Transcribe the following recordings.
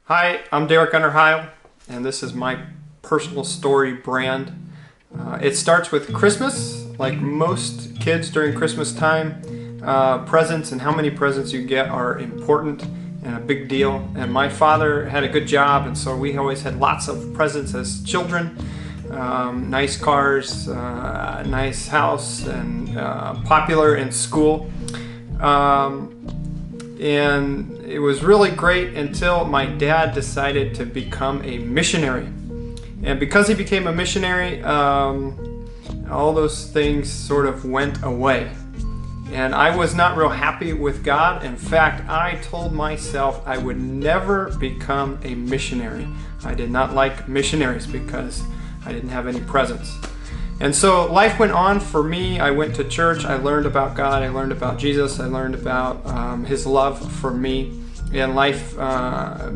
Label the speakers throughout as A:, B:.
A: Hi, I'm Derek Underheil, and this is my personal story brand. It starts with Christmas, like most kids during Christmas time. Presents and how many presents you get are important and a big deal. And my father had a good job, and so we always had lots of presents as children. Nice cars, nice house, and popular in school. And it was really great until my dad decided to become a missionary. And because he became a missionary, all those things sort of went away. And I was not real happy with God. In fact, I told myself I would never become a missionary. I did not like missionaries because I didn't have any presents. And so life went on for me. I went to church. I learned about God. I learned about Jesus. I learned about His love for me. And life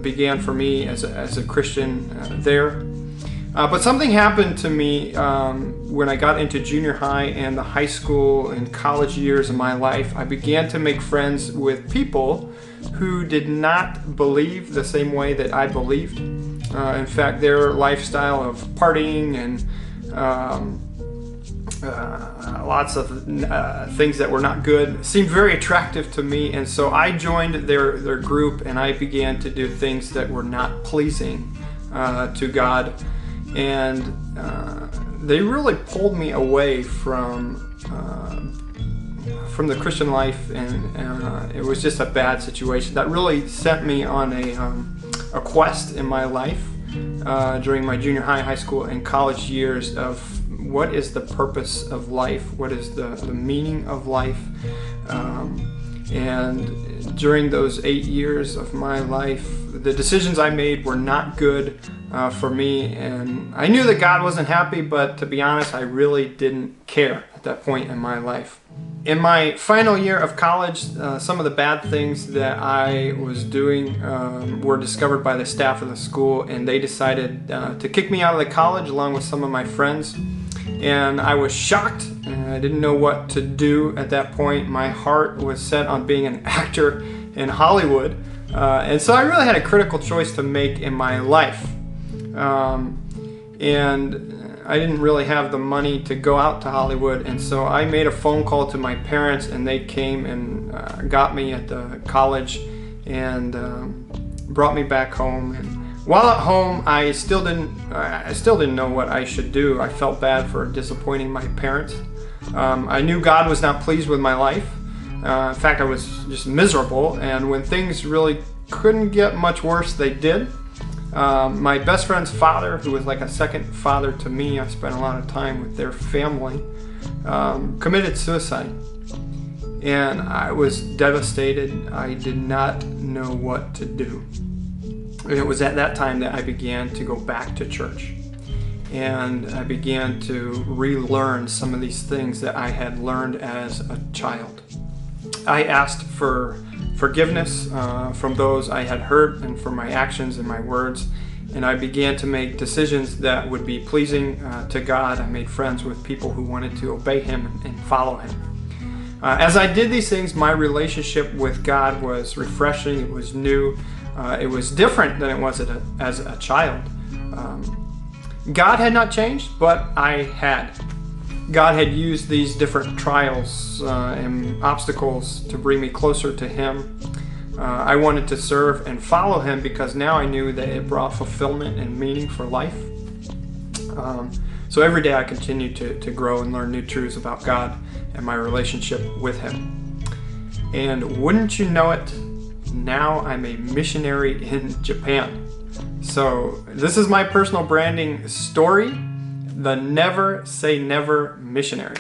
A: began for me as a Christian there. But something happened to me when I got into junior high and the high school and college years of my life. I began to make friends with people who did not believe the same way that I believed. In fact, their lifestyle of partying and lots of things that were not good seemed very attractive to me, and so I joined their group, and I began to do things that were not pleasing to God, and they really pulled me away from the Christian life, and it was just a bad situation that really sent me on a quest in my life during my junior high school, and college years of what is the purpose of life, what is the meaning of life. And during those 8 years of my life, the decisions I made were not good for me, and I knew that God wasn't happy, but to be honest, I really didn't care at that point in my life. In my final year of college, some of the bad things that I was doing were discovered by the staff of the school, and they decided to kick me out of the college along with some of my friends. And I was shocked, and I didn't know what to do at that point. My heart was set on being an actor in Hollywood, and so I really had a critical choice to make in my life. And I didn't really have the money to go out to Hollywood, and so I made a phone call to my parents, and they came and got me at the college and brought me back home. And while at home, I still didn't know what I should do. I felt bad for disappointing my parents. I knew God was not pleased with my life. In fact, I was just miserable, and when things really couldn't get much worse, they did. My best friend's father, who was like a second father to me, I spent a lot of time with their family, committed suicide. And I was devastated. I did not know what to do. And it was at that time that I began to go back to church. And I began to relearn some of these things that I had learned as a child. I asked for forgiveness from those I had hurt and for my actions and my words. And I began to make decisions that would be pleasing to God. I made friends with people who wanted to obey Him and follow Him. As I did these things, my relationship with God was refreshing. It was new. It was different than it was as a child. God had not changed, but I had. God had used these different trials and obstacles to bring me closer to Him. I wanted to serve and follow Him because now I knew that it brought fulfillment and meaning for life. So every day I continued to grow and learn new truths about God and my relationship with Him. And wouldn't you know it, now I'm a missionary in Japan. So this is my personal branding story, the Never Say Never missionary.